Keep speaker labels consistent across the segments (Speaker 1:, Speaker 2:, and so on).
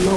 Speaker 1: 9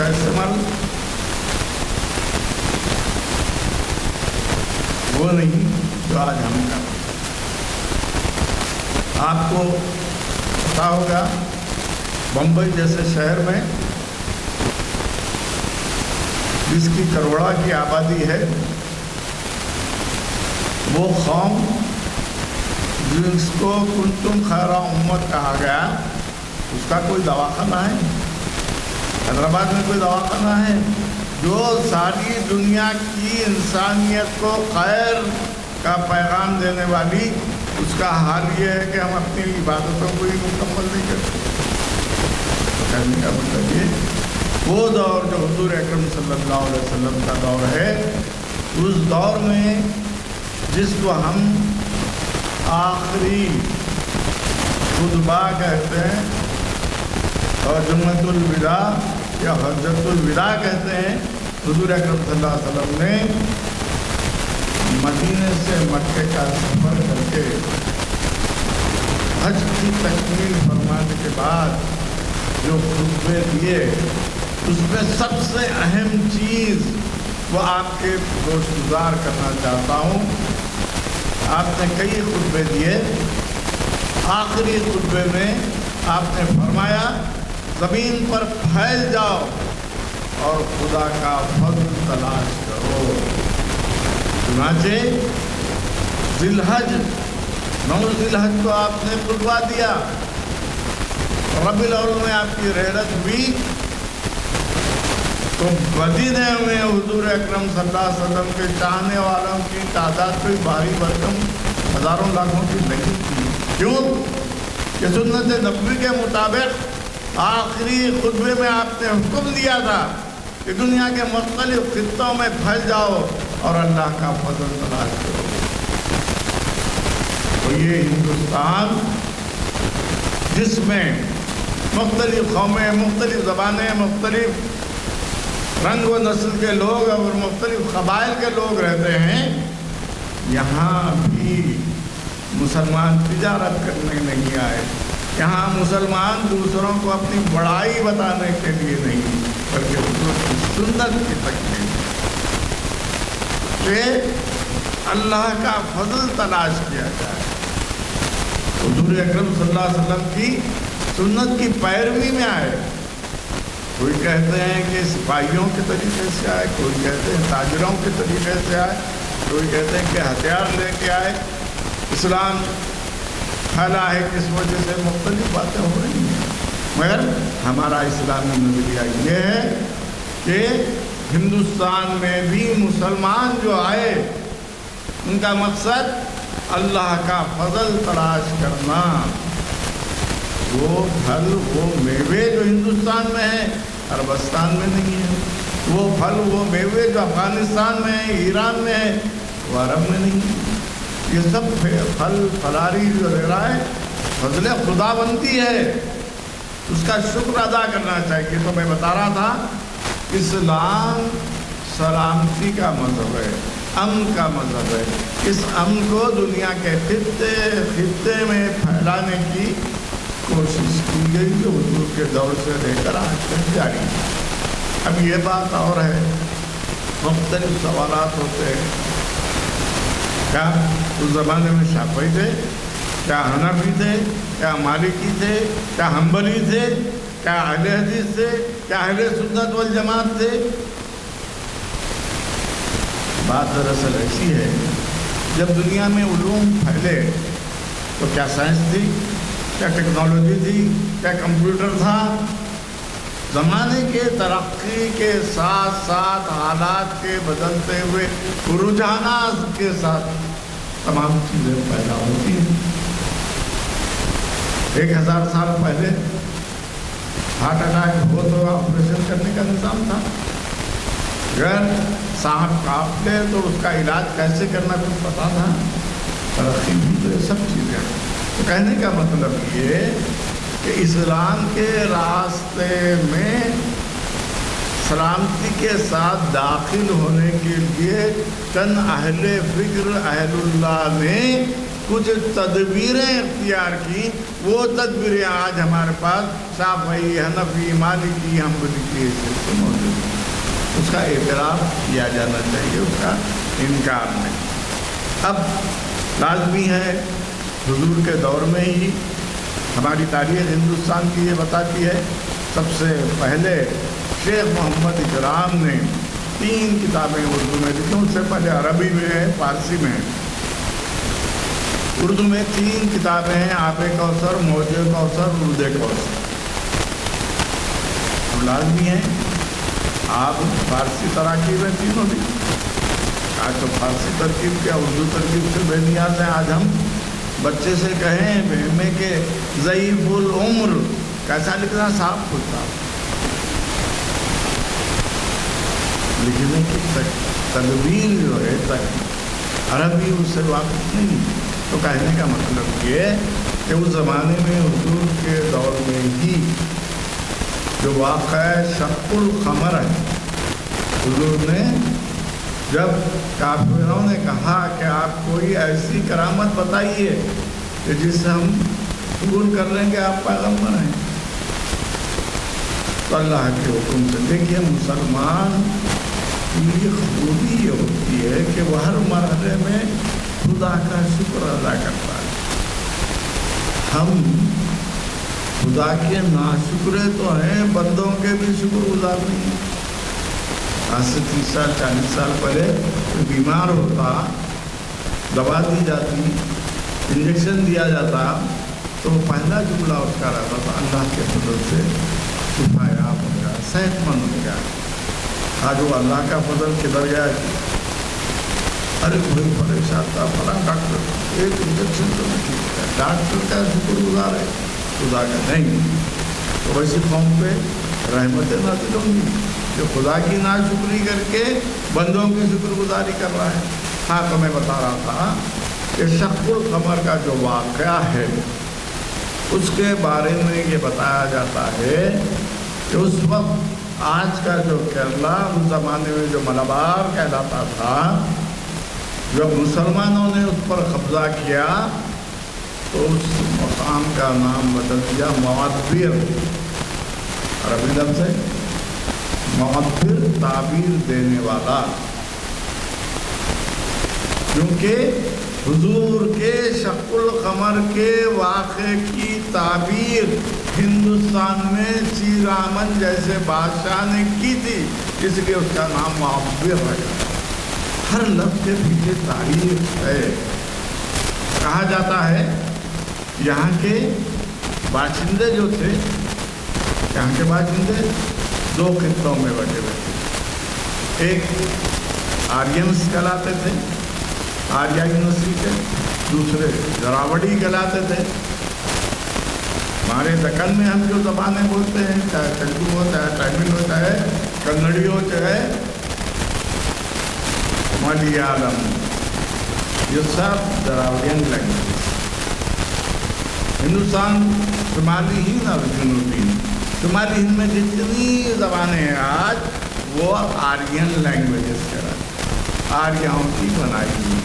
Speaker 2: کا استعمال وہ نہیں جو آج ہم کر رہے ہیں۔ آپ کو پتا ہوگا بمبئی جیسے شہر میں جس کی کروڑا کی آبادی ہے، وہ قوم جس کو کنتم خیر امت کہا گیا، اس کا کوئی دواخانہ ہے؟ حیدرآباد میں کوئی دواخانہ ہے؟ جو ساری دنیا کی انسانیت کو خیر کا پیغام دینے والی، اس کا حال یہ ہے کہ ہم اپنی عبادتوں کو ہی مکمل نہیں کرتے۔ کہنے کا مطلب یہ وہ دور جو حضور اکرم صلی اللہ علیہ وسلم کا دور ہے، اس دور میں جس کو ہم آخری خطبہ کہتے ہیں اور جمعۃ الوداع یا حجۃ الوداع کہتے ہیں، حضور اکرم صلی اللہ علیہ وسلم نے مدینے سے مکے کا سفر کر کے حج کی تکمیل فرمانے کے بعد جو خطبے دیے، اس میں سب سے اہم چیز وہ آپ کے گوش گزار کرنا چاہتا ہوں۔ آپ نے کئی خطبے دیے، آخری خطبے میں آپ نے فرمایا زمین پر پھیل جاؤ اور خدا کا فضل تلاش کرو۔ چنانچہ ذی الحج 9 ذی الحج کو آپ نے خطبہ دیا، ربیع الاول میں آپ کی رحلت ہوئی، تو مدینے میں حضور اکرم صلی اللہ علیہ وسلم کے چاہنے والوں کی تعداد کوئی بھاری بھرکم ہزاروں لاکھوں کی نہیں تھی۔ کیوں کہ سنت نبوی کے مطابق آخری خطبے میں آپ نے حکم دیا تھا کہ دنیا کے مختلف خطوں میں پھیل جاؤ اور اللہ کا فضل تلاش کرو۔ تو یہ ہندوستان جس میں مختلف قومیں، مختلف زبانیں، مختلف رنگ و نسل کے لوگ اور مختلف قبائل کے لوگ رہتے ہیں، یہاں بھی مسلمان تجارت کرنے نہیں آئے، یہاں مسلمان دوسروں کو اپنی بڑائی بتانے کے لیے نہیں، بلکہ حضور کی سنت کی تکمیل کہ اللہ کا فضل تلاش کیا جائے۔ حضور اکرم صلی اللہ علیہ وسلم کی سنت کی پیروی میں آئے۔ کوئی کہتے ہیں کہ سپاہیوں کے طریقے سے آئے، کوئی کہتے ہیں تاجروں کے طریقے سے آئے، کوئی کہتے ہیں کہ ہتھیار لے کے آئے۔ اسلام پھیلا ہے کس وجہ سے، مختلف باتیں ہو رہی ہیں، مگر ہمارا اسلامی نظریہ یہ ہے کہ ہندوستان میں بھی مسلمان جو آئے ان کا مقصد اللہ کا فضل تلاش کرنا۔ وہ پھل وہ میوے جو ہندوستان میں ہیں عربستان میں نہیں ہے، وہ پھل وہ میوے جو افغانستان میں ہیں، ایران میں ہیں، وہ عرب میں نہیں ہے۔ یہ سب پھل پھلاری جو لے رہا ہے فضل خدا بنتی ہے، اس کا شکر ادا کرنا چاہیے۔ تو میں بتا رہا تھا اسلام سلامتی کا مذہب ہے، امن کا مذہب ہے۔ اس امن کو دنیا کے خطے میں پھیلانے کی کوشش کی گئی جو حضور کے دور سے لے کر آج تک جاری ہے۔ اب یہ بات اور ہے، مختلف سوالات ہوتے ہیں، کیا اس زمانے میں شافعی تھے، کیا حنفی تھے، کیا مالکی تھے، کیا حنبلی تھے، کیا اہل حدیث تھے، کیا اہل سنت والجماعت تھے؟ بات دراصل ایسی ہے، جب دنیا میں علوم پھیلے تو کیا سائنس تھی، کیا ٹیکنالوجی تھی، کیا کمپیوٹر تھا؟ زمانے کے ترقی کے ساتھ ساتھ حالات کے بدلتے ہوئے رجحانات کے ساتھ تمام چیزیں پیدا ہوتی ہیں۔ 1000 سال پہلے ہارٹ اٹیک ہو تو آپریشن کرنے کا نظام تھا، اگر سانپ کاٹ لے تو اس کا علاج کیسے کرنا کچھ پتا تھا، ترقی بھی تو یہ سب چیزیں ہیں۔ تو کہنے کا مطلب یہ کہ اسلام کے راستے میں سلامتی کے ساتھ داخل ہونے کے لیے چند اہل فکر اہل اللہ نے کچھ تدبیریں اختیار کی، وہ تدبیریں آج ہمارے پاس شافعی، حنفی، مالکی، حنبلی کی حیثیت سے موجود ہیں۔ اس کا اعتراف کیا جانا چاہیے، اس کا انکار نہیں۔ اب لازمی ہے، حضور کے دور میں ہی ہماری تاریخ ہندوستان کی یہ بتاتی ہے، سب سے پہلے شیخ محمد اکرام نے 3 کتابیں اردو میں لکھی، اس سے پہلے عربی میں ہے، فارسی میں ہے۔ اردو میں 3 کتابیں ہیں، آب کوثر، موج کوثر، رود کوثر۔ اب لازمی ہے آپ فارسی تراکیب ہیں تینوں بھی، آج تو فارسی ترکیب کیا اردو ترکیب سے بے نیاز ہیں۔ آج ہم بچے سے کہیں میں کہ ضعیف العمر کیسا لکھنا، صاف پوچھتا، لکھنے کی تدبیر جو ہے عربی اس سے واقف نہیں۔ تو کہنے کا مطلب یہ کہ اس زمانے میں حضور کے دور میں ہی جو واقعہ شق القمر ہے، حضور نے جب کافروں نے کہا کہ آپ کوئی ایسی کرامت بتائیے کہ جس سے ہم قبول کر لیں گے آپ پیغمبر ہیں، تو اللہ کے حکم سے دیکھیے مسلمان کی خوبی یہ ہوتی ہے کہ وہ ہر مرحلے میں خدا کا شکر ادا کرتا ہے۔ ہم خدا کے ناشکرے تو ہیں، بندوں کے بھی شکر گزار نہیں ہیں۔ آج سے 30 سال 40 سال پہلے کوئی بیمار ہوتا، دوا دی جاتی، انجیکشن دیا جاتا، تو پہلا جملہ اس کا رہتا تھا اللہ کے فضل سے شفا یاب ہو گیا، صحت مند ہو گیا۔ آج وہ اللہ کا فضل کدھر گیا؟ ارے کوئی پریشان تھا، فلاں ڈاکٹر ایک انجیکشن تو نہیں ٹھیک ہے، ڈاکٹر کا شکر گزار ہے، خدا کا نہیں۔ تو ویسی قوم پہ رحمتیں نازل ہوں گی کہ خدا کی ناشکری کر کے بندوں کی شکر گزاری کر رہا ہے۔ ہاں تو میں بتا رہا تھا کہ شق القمر کا جو واقعہ ہے اس کے بارے میں یہ بتایا جاتا ہے کہ اس وقت آج کا جو کیرلا، اس زمانے میں جو ملبار کہلاتا تھا، جب مسلمانوں نے اس پر قبضہ کیا تو اس مقام کا نام بدل دیا معبر، عربی لفظ ہے معبر، تعبیر دینے والا، کیونکہ حضور کے شق القمر کے واقعے کی تعبیر ہندوستان میں شری رامن جیسے بادشاہ نے کی تھی، اس لیے اس کا نام معبر ہے۔ ہر لفظ کے پیچھے تاریخ ہے۔ کہا جاتا ہے یہاں کے باشندے جو تھے، یہاں کے باشندے 2 خطوں میں بٹے ہوئے تھے۔ ایک آرینس کہلاتے تھے، آریائی نسل کے، دوسرے دراوڑی کہلاتے تھے۔ ہمارے دکن میں ہم جو زبانیں بولتے ہیں، چاہے تیلگو ہو، چاہے تامل ہو، چاہے کنڑی ہو، چاہے ملیالم، یہ سب دراوڑین لینگویج۔ ہندوستان شمالی ہند اور جنوبی ہند، شمالی ہند میں جتنی زبانیں ہیں آج وہ آرین لینگویجز کہلاتی، آریاؤں کی بنائی ہوئی۔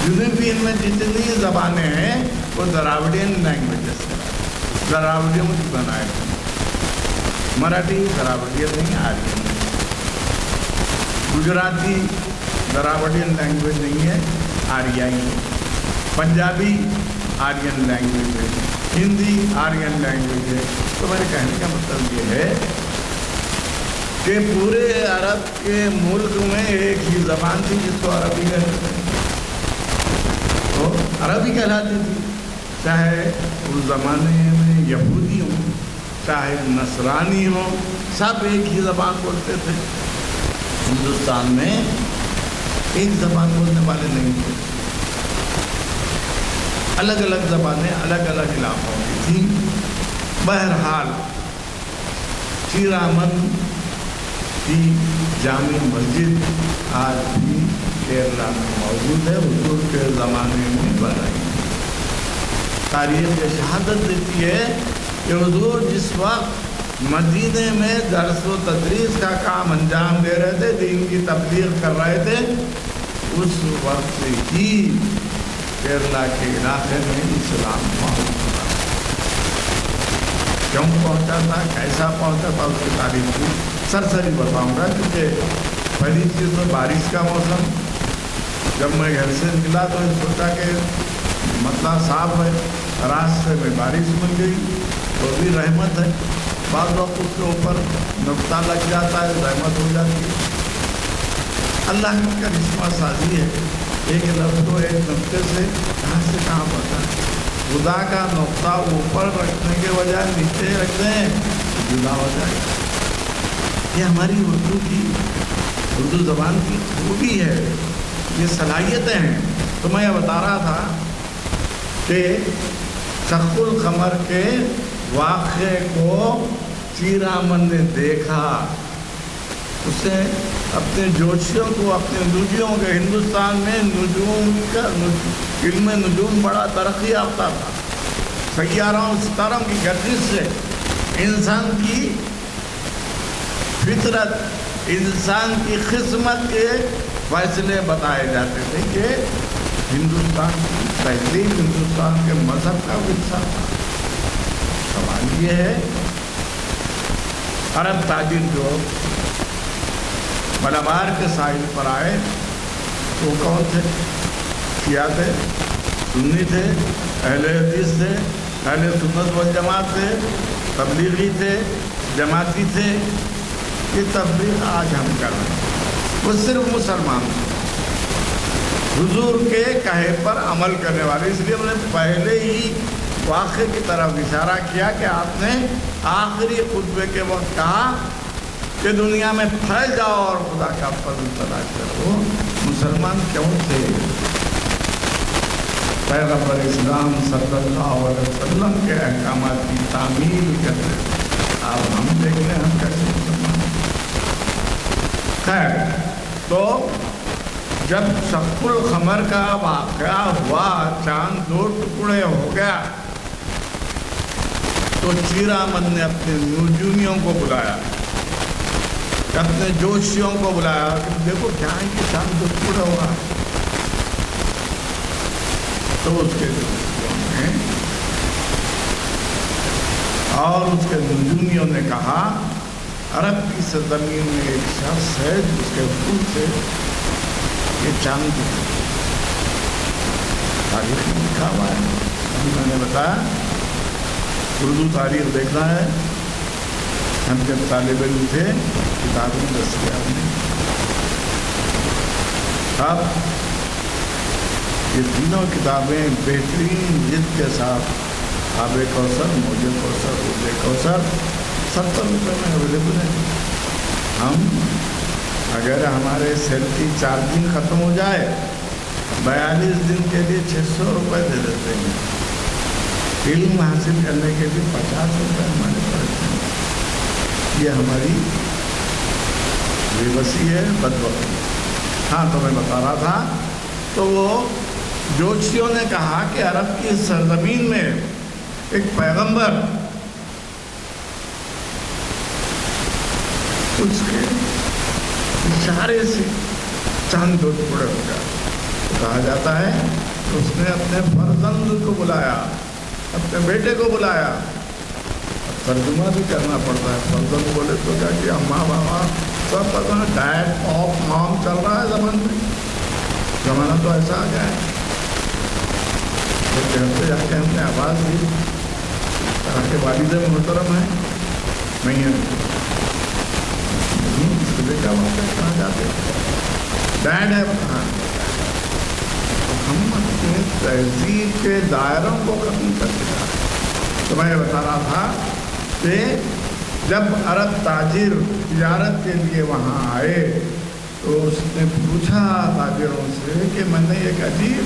Speaker 2: جنوبی ہند میں جتنی زبانیں ہیں وہ دراوڑین لینگویجز کہلاتی، دراوڑیوں کی بنائی ہوئی۔ مراٹھی دراوڑین نہیں، آرین۔ گجراتی دراوڑین لینگویج نہیں ہے، آریائی ہے۔ پنجابی آرین لینگویج ہے، ہندی آرین لینگویج ہے۔ تو میرے کہنے کا مطلب یہ ہے کہ پورے عرب کے ملک میں ایک ہی زبان تھی جس کو عربی کہتے تھے، تو عربی کہلاتی تھی، چاہے اس زمانے میں یہودی ہوں، چاہے نصرانی ہوں، سب ایک ہی زبان بولتے تھے۔ ہندوستان میں ایک زبان بولنے والے نہیں تھے، الگ الگ زبانیں الگ الگ علاقوں کی تھیں۔ بہرحال شری رامن کی جامع مسجد آج بھی کیرلا میں موجود ہے، حضور کے زمانے میں بنائی۔ تاریخ یہ شہادت دیتی ہے کہ حضور جس وقت مدینے میں درس و تدریس کا کام انجام دے رہے تھے، دین کی تبلیغ کر رہے تھے، اس وقت ہی کیرلا کے علاقے میں اسلام پہنچا. کیوں پہنچا تھا, کیسا پہنچا تھا, اس کی تاریخ کی سرسری بتاؤں گا. کیونکہ پہلی چیز تو بارش کا موسم. جب میں گھر سے نکلا تو سوچا کہ مسئلہ صاف ہے, راستے میں بارش مل گئی تو بھی رحمت ہے. بعض وقت اس کے اوپر نقطہ لگ جاتا ہے, رحمت ہو جاتی ہے. اللہ کی کرشمہ سازی ہے. ایک لفظ کو ایک نقطے سے کہاں سے کہاں پڑتا ہے. خدا کا نقطہ اوپر رکھنے کے بجائے نیچے رکھ دیں جدا ہو جائے. یہ ہماری اردو زبان کی خوبی ہے, یہ صلاحیتیں ہیں. تو میں یہ بتا رہا تھا کہ شق القمر کے واقعے کو چیرامن نے دیکھا. اس نے اپنے جوشیوں کو, اپنے نجوموں کے, ہندوستان میں نجوم کا علم نجوم بڑا ترقی یافتہ تھا. سیاروں ستاروں کی گردش سے انسان کی فطرت, انسان کی قسمت کے فیصلے بتائے جاتے تھے کہ ہندوستان کی تہذیب ہندوستان کے مذہب کا حصہ تھا. سوال یہ ہے, عرب تاجر جو ملابار کے ساحل پر آئے وہ کون تھے؟ شیعہ تھے, سنی تھے, اہل حدیث تھے, اہل سنت والجماعت تھے, تبلیغی تھے, جماعتی تھے. یہ تبلیغ آج ہم کر رہے ہیں. وہ صرف مسلمان تھے, حضور کے کہے پر عمل کرنے والے. اس لیے میں نے پہلے ہی واقعے کی طرف اشارہ کیا کہ آپ نے آخری خطبے کے وقت کہا کہ دنیا میں پھیل جاؤ اور خدا کا فضل تلاش کرو. مسلمان کیوں تھے؟ پیغمبر اسلام صلی اللہ علیہ وسلم کے احکامات کی تعمیل کرتے. اب ہم دیکھ لیں ہم کیسے مسلمان. خیر, تو جب شق القمر کا واقعہ ہوا, چاند 2 ٹکڑے ہو گیا, تو چیرامن نے اپنے نجومیوں کو بلایا, اپنے جوشیوں کو بلایا کہ دیکھو کیا ہے کہ چاند 2 ٹکڑے ہوا. تو اس کے جوشیوں نے اور اس کے نجومیوں نے کہا عرب کی سرزمین میں ایک شخص ہے جس کے پھول سے یہ چاند تاریخ میں لکھا ہوا ہے. میں نے بتایا اردو تاریخ دیکھنا ہے. ہم جب طالب علم تھے کتابیں دستیاب نہیں. اب یہ تینوں کتابیں بہترین جلد کے ساتھ, آب کوثر, موج کوثر, رود کوثر, 70 روپے میں اویلیبل ہے. ہم اگر ہمارے سیل کی چارجنگ ختم ہو جائے 42 دن کے لیے 600 روپے دے دیتے ہیں. علم حاصل کرنے کے لیے 50 روپے ہمارے پڑتے ہیں. یہ ہماری بے بسی ہے, بدبختی. ہاں, تو میں بتا رہا تھا, تو وہ جوشیوں نے کہا کہ عرب کی سرزمین میں ایک پیغمبر اس کے اشارے سے چاند 2 ٹکڑے ہو گیا. کہا جاتا ہے اس نے اپنے فرزند کو بلایا, اپنے بیٹے کو بلایا. ترجمہ بھی کرنا پڑتا ہے. فرزند بولے تو کیا کہ اماں بابا سب پتہ ہے, ڈیڈ آف مام چل رہا ہے زبان میں. زمانہ تو ایسا آ گیا ہے. گھر جا کے ہم نے آواز دی کہا کہ والد محترم ہے, نہیں ہے کیا واقعہ کہاں جاتے ڈیڈ ہے. ہم اپنے تہذیب کے دائروں کو ختم کر دیا. تو میں یہ بتا رہا تھا کہ جب عرب تاجر تجارت کے لیے وہاں آئے تو اس نے پوچھا تاجروں سے کہ میں نے ایک عجیب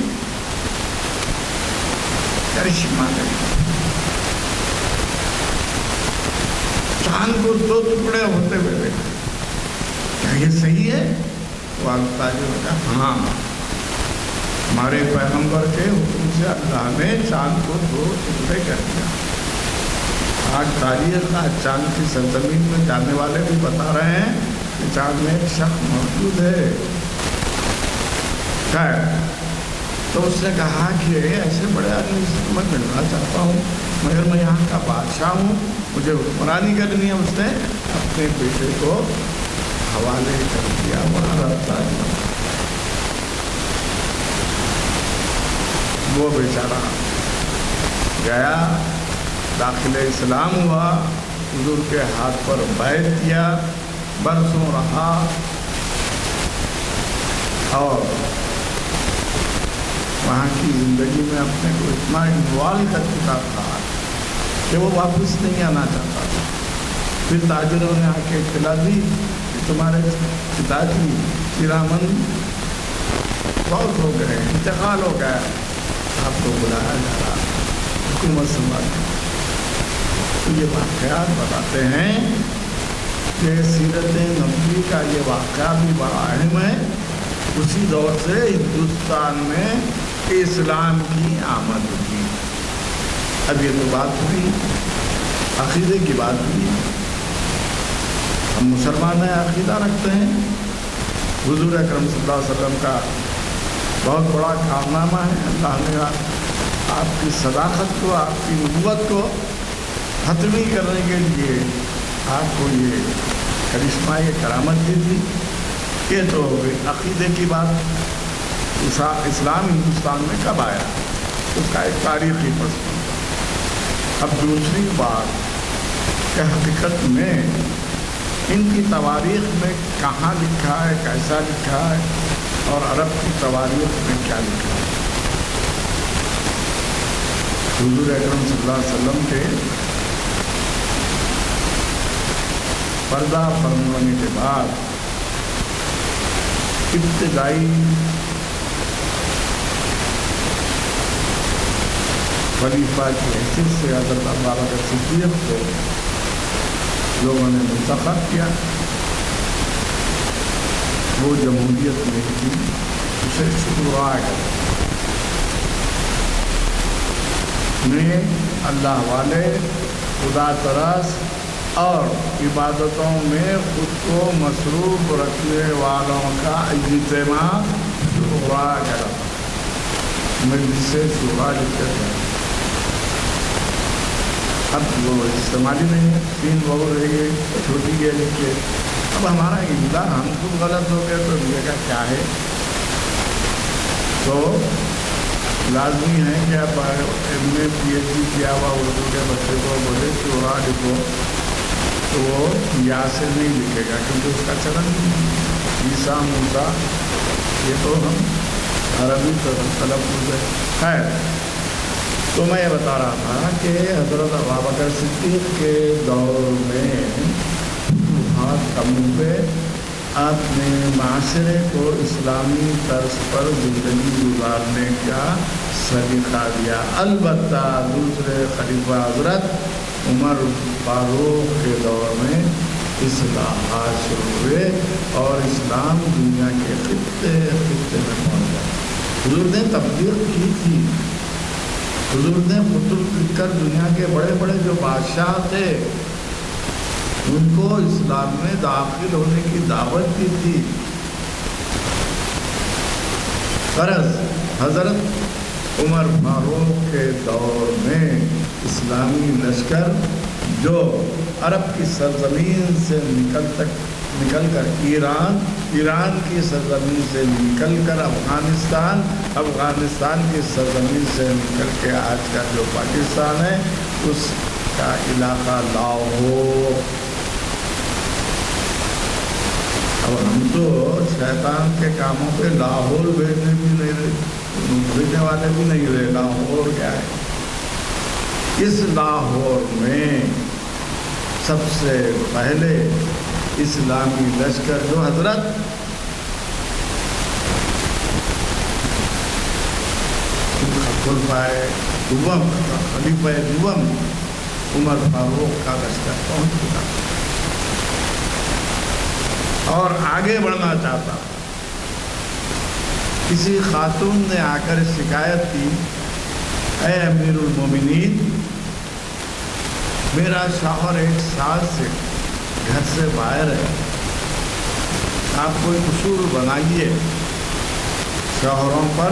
Speaker 2: کرشمہ دیکھا, چاند کو 2 ٹکڑے ہوتے ہوئے دیکھا, کیا یہ صحیح ہے؟ تو عرب تاجر نے کہا ہاں, ہمارے پیغمبر کے حکم سے اللہ نے چاند کو 2 ٹکڑے کر دیا. آج تاریخ کا چاند کی سرزمین میں جانے والے بھی بتا رہے ہیں کہ چاند میں ایک شخص موجود ہے. خیر, تو اس نے کہا کہ ایسے بڑے آدمی سے میں ملنا چاہتا ہوں، مگر میں یہاں کا بادشاہ ہوں، مجھے حکمرانی کرنی ہے۔ اس نے اپنے بیٹے کو حوالے کر دیا وہاں رہتا ہے۔ وہ بیچارہ گیا، داخل اسلام ہوا، حضور کے ہاتھ پر بیعت کیا، برسوں رہا، اور وہاں کی زندگی میں اپنے کو اتنا انوالو کر چکا تھا کہ وہ واپس نہیں آنا چاہتا تھا۔ پھر تاجروں نے آ کے اطلاع دی کہ تمہارے پتا جی پیرامن بہت ہو گئے، انتقال ہو گیا، آپ کو بلایا جا رہا، حکومت سنبھالنے۔ تو یہ واقعات بتاتے ہیں کہ سیرت نبوی کا یہ واقعہ بھی بڑا اہم ہے۔ اسی دور سے ہندوستان میں اسلام کی آمد ہوئی۔ اب یہ تو بات ہوئی عقیدے کی بات ہوئی۔ ہم مسلمان ہیں، عقیدہ رکھتے ہیں۔ حضور اکرم صلی اللہ علیہ وسلم کا بہت بڑا کارنامہ ہے، اللہ نے آپ کی صداقت کو، آپ کی نبوت کو حتمی کرنے کے لیے آپ کو یہ کرشمہ، یہ کرامت دی تھی۔ یہ تو ہو گئی عقیدے کی بات۔ اسلام ہندوستان میں کب آیا، اس کا ایک تاریخی پس منظر۔ اب دوسری بات کہ حقیقت میں ان کی تواریخ میں کہاں لکھا ہے، کیسا لکھا ہے، اور عرب کی تواریخ میں کیا لکھا ہے۔ حضور اکرم صلی اللہ علیہ وسلم کے پردہ فرمانے کے بعد ابتدائی خلیفہ کی حیثیت سے حضرت ابوبکر صدیق کو لوگوں نے منتخب کیا۔ وہ جمہوریت میں تھی، اسے شروعات میں اللہ والے، خدا ترس اور عبادتوں میں خود کو مصروف رکھنے والوں کا اجتماع شورا کرا، مجلس شورا لکھتے تھے۔ اب وہ استعمالی نہیں ہے، 3 وہ رہ گئے، چھوٹی ہے لکھے۔ اب ہمارا املا ہم خود غلط ہو گئے تو یہ کیا ہے، تو لازمی ہے کہ آپ ایم اے پی ایچ ڈی کیا ہوا اردو کے بچے کو بولے شورا لکھو، تو وہ یا سے نہیں لکھے گا، کیونکہ اس کا چلن عیسیٰ موسیٰ یہ تو ہم عربی تلفظ ہے۔ تو میں یہ بتا رہا تھا کہ حضرت ابوبکر صدیق کے دور میں بہت کم پہ آپ نے معاشرے کو اسلامی طرز پر زندگی گزارنے کا سلیقہ دیا۔ البتہ دوسرے خلیفہ حضرت عمر فاروق کے دور میں اصلاحات شروع ہوئے اور اسلام دنیا کے خطے خطے میں پہنچ گیا۔ حضور نے تبلیغ کی تھی، حضور نے خطوط لکھ کر دنیا کے بڑے بڑے جو بادشاہ تھے ان کو اسلام میں داخل ہونے کی دعوت دی تھی۔ غرض حضرت عمر فاروق کے دور میں اسلامی لشکر جو عرب کی سرزمین سے نکل کر ایران کی سرزمین سے نکل کر افغانستان کی سرزمین سے نکل کے آج کا جو پاکستان ہے اس کا علاقہ لاہور۔ اب ہم تو شیطان کے کاموں پہ لاہور بھیجنے والے بھی نہیں رہے۔ لاہور کیا ہے؟ اس لاہور میں سب سے پہلے اسلامی لشکر جو حضرت خلیفہ دوم عمر فاروق کا لشکر پہنچ چکا اور آگے بڑھنا چاہتا۔ کسی خاتون نے آ کر شکایت کی، اے امیر المومنین، میرا شوہر 1 سال سے گھر سے باہر ہے، آپ کوئی اصول بنائیے شوہروں پر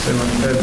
Speaker 2: 710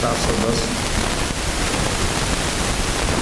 Speaker 2: 710,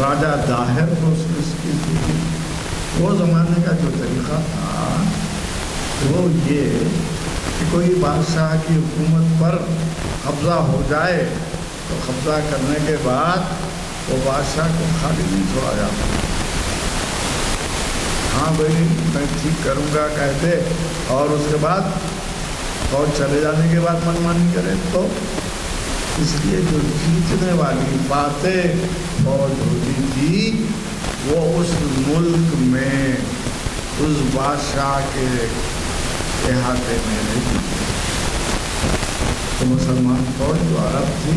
Speaker 2: راجہ ظاہر کو اس کی تھی. وہ زمانے کا جو طریقہ تھا وہ یہ کہ کوئی بادشاہ کی حکومت پر قبضہ ہو جائے تو قبضہ کرنے کے بعد وہ بادشاہ کو خالی نہیں چھوڑا جاتا. ہاں بھائی میں ٹھیک کروں گا کہتے اور اس کے بعد فوج چلے جانے کے بعد منمانی کرے تو اس لیے جو جیتنے والی فاتح فوج ہوتی تھی وہ اس ملک میں اس بادشاہ کے احاطے میں رہتی تھی. تو مسلمان فوج جو عرب تھی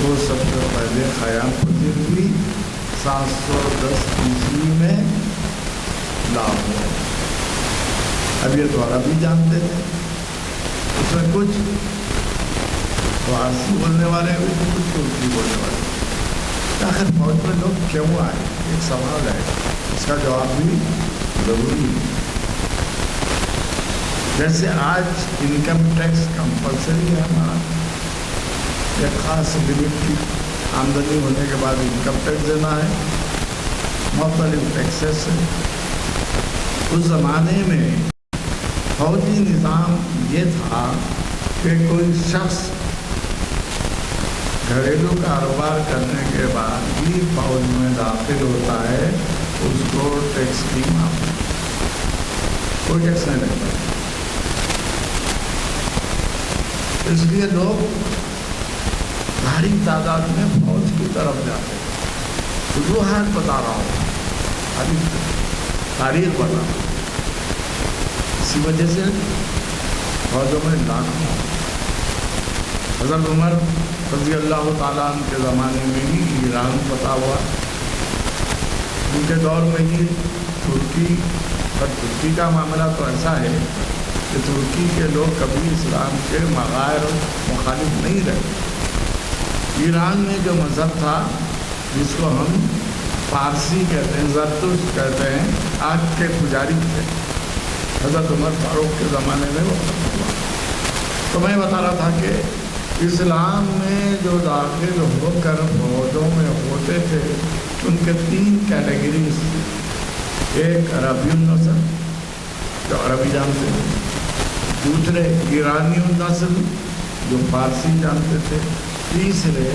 Speaker 2: وہ سب سے پہلے خیام پذیر ہوئی 710 عیسوی میں لاہور. اب یہ تو عربی جانتے تھے, اس میں کچھ فارسی بولنے والے ہوئے تھے, کچھ ترکی بولنے والے. آخر فوج میں لوگ کیوں آئے, ایک سوال ہے, اس کا جواب بھی ضروری ہے. جیسے آج انکم ٹیکس کمپلسری ہے ہمارا, ایک خاص لمٹ کی آمدنی ہونے کے بعد انکم ٹیکس دینا ہے, مختلف ٹیکسز ہیں. اس زمانے میں فوجی نظام یہ تھا کہ کوئی شخص گھریلو کاروبار کرنے کے بعد بھی فوج میں داخل ہوتا ہے, اس کو ٹیکس کی معافی, کوئی ٹیکس نہیں لگتا. اس لیے لوگ بھاری تعداد میں فوج کی طرف جاتے ہیں. وجوہات بتا رہا ہوں, ابھی تاریخ بتا رہا ہوں. اسی وجہ سے فوجوں میں لاکھوں. حضرت عمر رضی اللہ تعالیٰ عنہ کے زمانے میں ہی ایران فتح ہوا. ان کے دور میں ہی ترکی, پر ترکی کا معاملہ تو ایسا ہے کہ ترکی کے لوگ کبھی اسلام کے مغائر مخالف نہیں رہے. ایران میں جو مذہب تھا جس کو ہم فارسی کہتے ہیں, زرتشت کہتے ہیں, آگ کے پجاری تھے. حضرت عمر فاروق کے زمانے میں وہ ختم ہوا. تو میں بتا رہا تھا کہ اسلام میں جو داخل ہو کر فوجوں میں ہوتے تھے ان کے 3 کیٹیگریز تھے. ایک عربی النسل جو عربی جانتے تھے, دوسرے ایرانی النسل جو فارسی جانتے تھے, تیسرے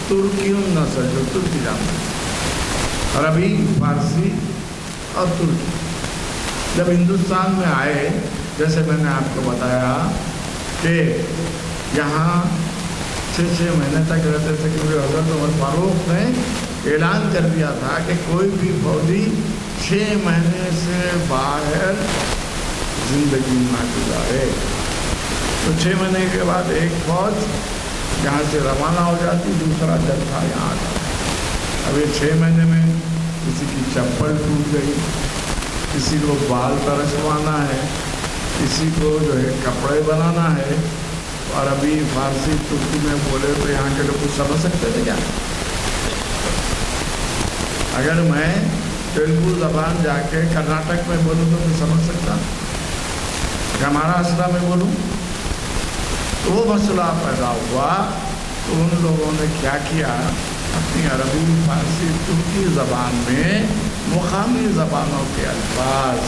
Speaker 2: ترکی النسل جو ترکی جانتے تھے. عربی, فارسی اور ترکی. جب ہندوستان میں آئے, جیسے میں نے آپ کو بتایا کہ یہاں 6 مہینے تک رہتے تھے, کیونکہ حضرت عمر فاروق نے اعلان کر دیا تھا کہ کوئی بھی فوجی 6 مہینے سے باہر زندگی نہ گزارے. تو 6 مہینے کے بعد ایک فوج یہاں سے روانہ ہو جاتی, دوسرا جتھا یہاں آتا. اب یہ 6 مہینے میں کسی کی چپل ٹوٹ گئی, کسی کو بال ترشوانا ہے, کسی کو جو ہے کپڑے بنانا ہے. اور ابھی فارسی ترکی میں بولے تو یہاں کے لوگ کچھ سمجھ سکتے تھے کیا؟ اگر میں تیلگو زبان جا کے کرناٹک میں بولوں تو میں سمجھ سکتا, یا مہاراشٹر میں بولوں تو وہ مسئلہ پیدا ہوا. تو ان لوگوں نے کیا کیا, اپنی عربی, فارسی, ترکی زبان میں مقامی زبانوں کے الفاظ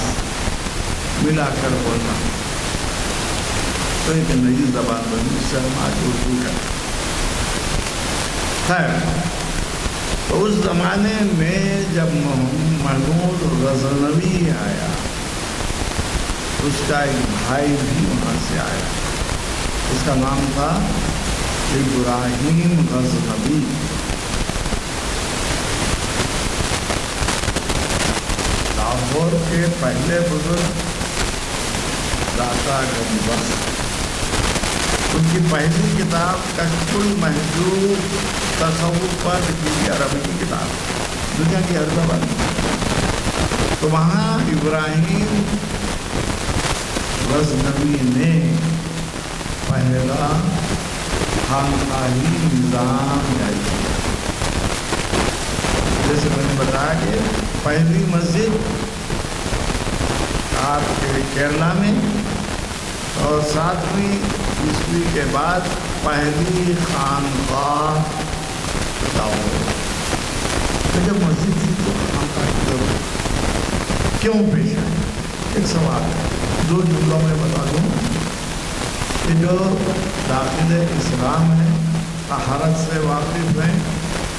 Speaker 2: ملا کر بولنا, تو ایک نئی زبان بنی جس سے ہم آج اردو کرتے ہیں. تو اس زمانے میں جب محمود غزنوی آیا, اس کا ایک بھائی بھی وہاں سے آیا, اس کا نام تھا ابراہیم غزنوی. لاہور کے پہلے بزرگ داتا گنج, ان کی پہلی کتاب کشف المحجوب تصوف پر لکھی عربی کی کتاب, دنیا کی ہر زبان. تو وہاں ابراہیم غزنوی نے پہلا خانقاہی نظام جاری کیا. جیسے میں نے بتایا کہ پہلی مسجد آپ کے کیرلا میں, اور 7ویں عیسوی کے بعد پہلی خانقاہ لاہور. جب مسجد تھی تو خانقاہ کی ضرورت کیوں پیش آئی؟ ایک سوال ہے، 2 جملوں میں بتا دوں کہ جو داخل اسلام ہے، طہارت سے واقف ہیں،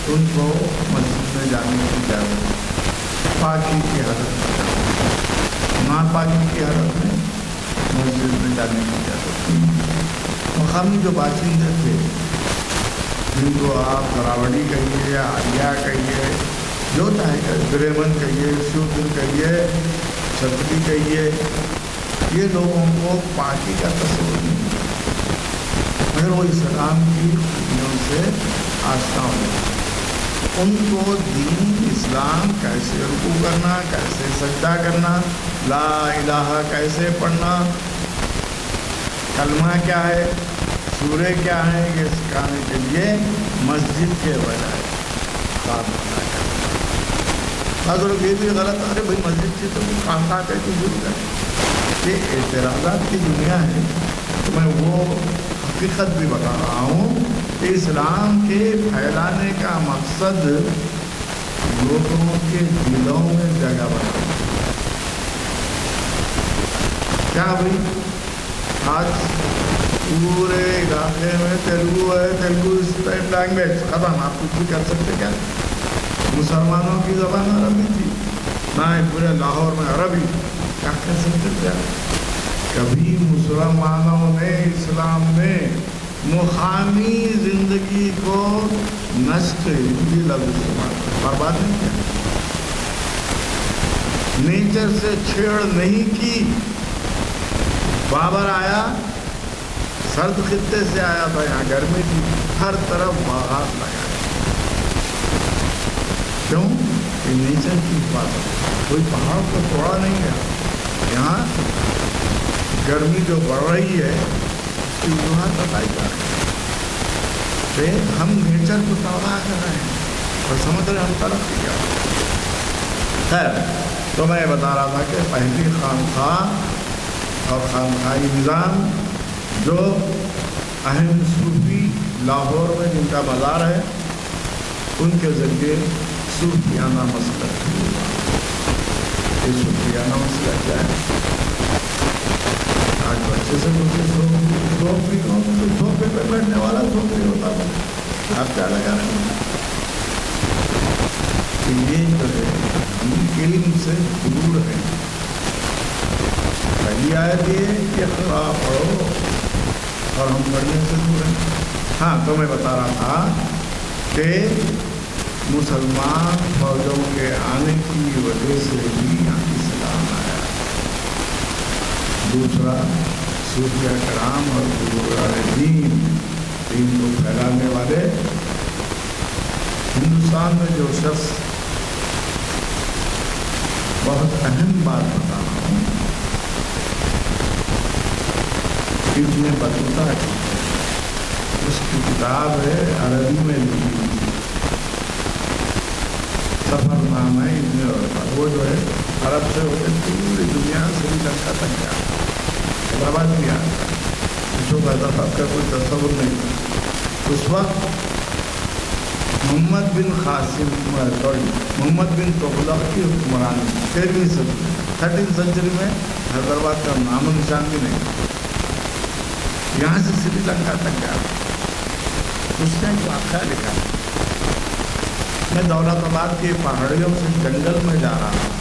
Speaker 2: ان کو مسجد میں جانے کی اجازت ہے، پاکی کی حالت میں، ناپاکی کی حالت میں مسجد میں جانے کی اجازت ہے۔ مقامی جو باشندے تھے، جن کو آپ راوڑی کہیے، آریا کہیے، جو چاہے برہمن کہیے، شودر کہیے، چھتری کہیے، یہ لوگوں کو پاکی کا تصور نہیں ہے، مگر وہ اسلام کی خوبیوں سے آشنا ہو جائے۔ ان کو دین اسلام کیسے رکوع کرنا، کیسے سجدہ کرنا، لا الہ کیسے پڑھنا، کلمہ کیا ہے، سورے کیا ہیں، یہ سکھانے کے لیے مسجد کے بجائے خانقاہ کا حضرت یہ بھی غلط ہے، ارے بھائی مسجد سے تو خانقاہ کا کی ضرورت ہے۔ یہ اعتراضات کی دنیا ہے، تو میں وہ حقیقت بھی بتا رہا ہوں کہ اسلام کے پھیلانے کا مقصد لوگوں کے دلوں میں جگہ بنانا۔ کیا بھائی آج پورے علاقے میں تیلگو ہے، تیلگو اسٹیٹ لینگویج ختم، آپ کچھ بھی کر سکتے کیا؟ مسلمانوں کی زبان عربی تھی، نہ پورے لاہور میں عربی، کیا کر سکتے کیا؟ کبھی مسلمانوں نے اسلام میں مقامی زندگی کو نشٹ ہندی لفظ استعمال برباد نہیں کیا، نیچر سے چھیڑ نہیں کی۔ بابر آیا، سرد خطے سے آیا تھا، یہاں گرمی تھی، ہر طرف باغات لگائے، کیوں؟ کہ نیچر کی حفاظت، کوئی پہاڑ کو توڑا نہیں گیا، یہاں گرمی جو بڑھ رہی ہے اس کی وجوہات بتائی جا رہی ہے، ہم نیچر کو توڑا کر رہے ہیں اور سمجھ رہے ہم ترقی کیا۔ خیر، تو میں بتا رہا تھا کہ پہلی خانقاہ اور خانقاہی نظام جو اہم صوفی لاہور میں جن کا بازار ہے، ان کے ذریعے صوفیانہ مسئلہ شروع ہوا۔ یہ صوفیانہ مسئلہ کیا ہے؟ آج بچے سے مجھے صوفی کہوں تو صوفے پہ بیٹھنے والا صوفی ہوتا ہے، آپ کیا لگا رہے ہیں؟ یہ جو ہے ہم علم سے دور ہیں۔ پہلی آیت یہ کہ اقرا پڑھو، اور ہم پڑھنے سے دور ہیں۔ ہاں، تو میں بتا رہا تھا کہ مسلمان فوجوں کے آنے کی وجہ سے بھی یہاں اسلام آیا۔ دوسرا، صوفیہ کرام اور بزرگان دین کو پھیلانے والے ہندوستان میں جو شخص، بہت اہم بات بتا رہا ہوں، ابن بطوطہ کی اس کی کتاب ہے، عربی میں لکھی ہوئی سفر نامہ ابن بطوطہ، وہ جو ہے عرب سے ہوتے پوری دنیا سری لنکا تک گیا، حیدرآباد بھی آتا ہے، اس کو حیدرآباد کا کوئی تصور نہیں تھا۔ اس وقت محمد بن قاسم محمد بن تغلق کی حکمرانی 13ویں سنچری میں حیدرآباد کا نام و نشان بھی نہیں تھا، یہاں سے سری لنکا تک گیا۔ اس نے ایک واقعہ لکھا، میں دولت آباد کے پہاڑیوں سے جنگل میں جا رہا ہوں،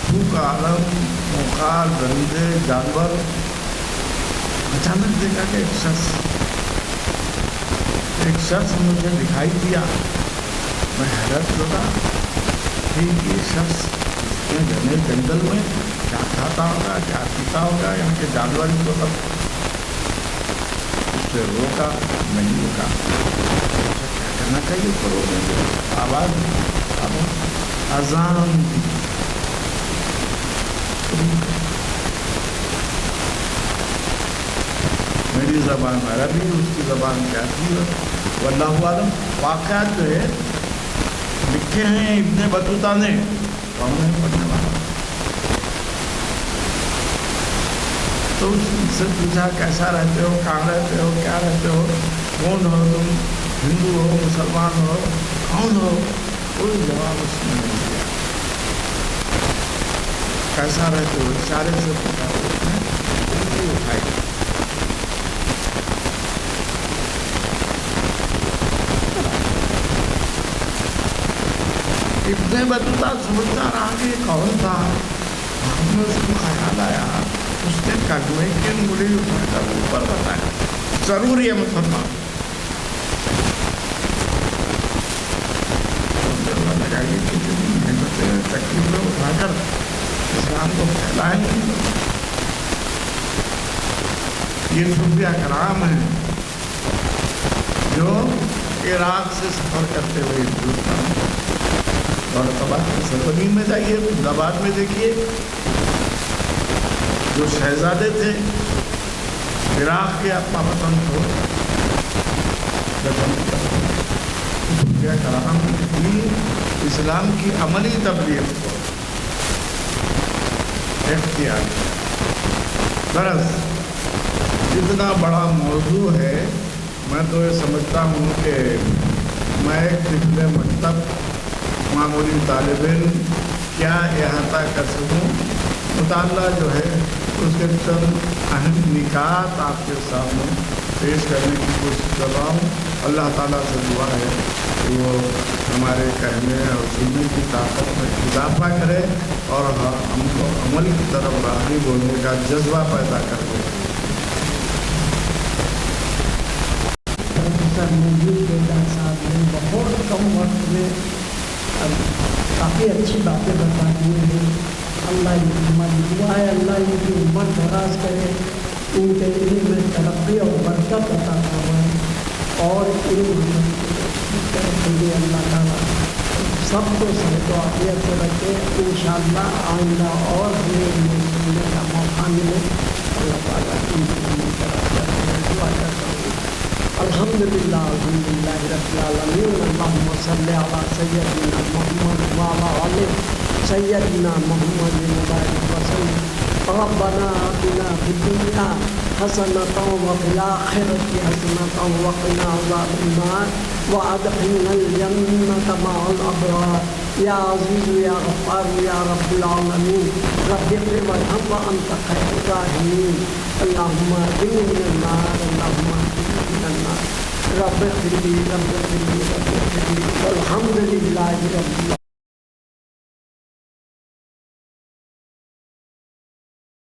Speaker 2: بھوک عالم، موقع، درندے، جانور، اچانک دیکھا کہ ایک شخص مجھے دکھائی دیا، میں حیرت ہوگا کہ یہ شخص گھنے جنگل میں کیا کھاتا ہوگا، کیا پیتا ہوگا، یہاں کے جانور ہی تو سب۔ اس سے روکا، نہیں روکا، کیا کرنا چاہیے کرو گے، آواز اذان دی، میری زبان عربی، اس کی زبان کیا تھی واللہ عالم۔ واقعات جو ہے لکھے ہیں ابن بطوطہ نے، کون ہے پڑھنے والا؟ تو اس سے پوچھا کیسا رہتے ہو، کہاں رہتے ہو، کیا رہتے ہو، کون ہو تم، ہندو ہو، مسلمان ہو، کون ہو؟ کوئی جواب اس نے نہیں دیا. کیسا رہتے ہو؟ اشارے سے پوچھا. اس نے انگلی اٹھائی. ابن بطوطہ سوچتا رہا کہ یہ کون تھا. بعد میں اس کو خیال آیا. اس نے کلمے کی انگلی اٹھا کر اوپر بتایا ضرور یہ مسلمان. لگائیے کتنی محنتیں تکلیفیں اٹھا کر اسلام کو پھیلائیں گے. یہ صوفیہ کرام ہیں جو عراق سے سفر کرتے ہوئے ہندوستان دولت کی سرزمین میں جائیے. آباد میں دیکھیے جو شہزادے تھے عراق کے اپنا وطن کو صوفیہ کرام کی اسلام کی عملی تبلیغ کو اختیار. غرض اتنا بڑا موضوع ہے. میں تو یہ سمجھتا ہوں کہ میں ایک طفل مکتب معمولی طالب علم کیا احاطہ کر سکوں. مطالعہ جو ہے اس کے چند اہم نکات آپ کے سامنے پیش کرنے کی کوشش کر رہا ہوں. اللہ تعالیٰ سے دعا ہے کہ وہ ہمارے کہنے اور سننے کی طاقت میں اضافہ کرے اور ہم کو عمل کی طرف راغب ہونے کا جذبہ پیدا کر دے.
Speaker 1: پروفیسر منظور بیدار صاحب نے بہت کم وقت میں کافی اچھی باتیں بتا دی ہیں. اللہ ان کی عمر دعا ہے اللہ ان کی عمر دراز کرے, ان کے علم میں ترقی اور برکت عطا فرمائے اور علم کے لیے اللہ تعالیٰ سب کو صحت و عافیت سے رکھے. انشاءاللہ آئندہ اور ہمیں علم سننے کا موقع ملے. اللہ تعالیٰ ان کی دعا کرتا ہوں. الحمدللہ رب العالمین. اللہم صلی علی سیدنا محمد وعلی آلہ سیدنا محمد وبارک وسلم. ربنا آتنا فی الدنیا حسنۃ وفی الآخرۃ حسنۃ وقنا عذاب النار وادخلنا الجنۃ مع الابرار. یا عزیز یا غفار یا رب العالمین. رب اغفر وارحم وانت خیر الراحمین. اللہم اجرنی من النار اللہم اجرنی من النار. رب اغفر لی رب اغفر لی رب اغفر لی. والحمد للہ رب العالمین.